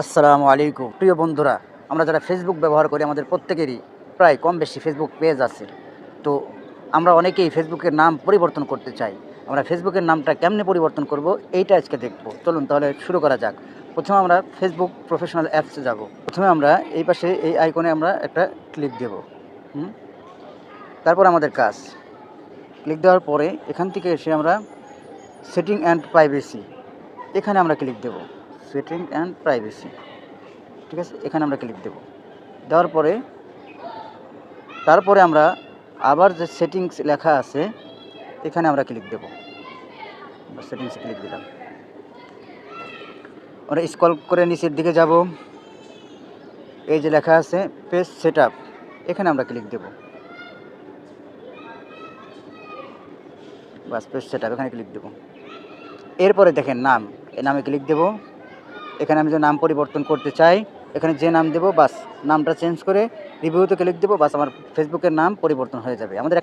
আসসালামু আলাইকুম প্রিয় বন্ধুরা, আমরা যারা ফেসবুক ব্যবহার করি আমাদের প্রত্যেকেরই প্রায় কম বেশি ফেসবুক পেজ আছে। তো আমরা অনেকেই ফেসবুকের নাম পরিবর্তন করতে চাই। আমরা ফেসবুকের নামটা কেমনে পরিবর্তন করব এইটা আজকে দেখব। চলুন তাহলে শুরু করা যাক। প্রথমে আমরা ফেসবুক প্রফেশনাল অ্যাপসে যাব। প্রথমে আমরা এই পাশে এই আইকনে আমরা একটা ক্লিক দেব। তারপর আমাদের কাজ ক্লিক দেওয়ার পরে এখান থেকে এসে আমরা সেটিং অ্যান্ড প্রাইভেসি এখানে আমরা ক্লিক দেব। সেটিং অ্যান্ড প্রাইভেসি, ঠিক আছে, এখানে আমরা ক্লিক দেব। দেওয়ার পরে তারপরে আমরা আবার যে সেটিংস লেখা আছে এখানে আমরা ক্লিক দেব। সেটিংসে ক্লিক দিলাম। আমরা স্ক্রল করে নিচের দিকে যাব। এই যে লেখা আছে পেজ সেটআপ, এখানে আমরা ক্লিক দেব। বাস, পেজ সেটআপ এখানে ক্লিক দেব। এরপরে দেখেন নাম, এই নামে ক্লিক দেব। এখানে আমি যে নাম পরিবর্তন করতে চাই এখানে যে নাম দেব, বাস নামটা চেঞ্জ করে রিভিউতে ক্লিক দেব, বাস আমার ফেসবুকের নাম পরিবর্তন হয়ে যাবে। আমাদের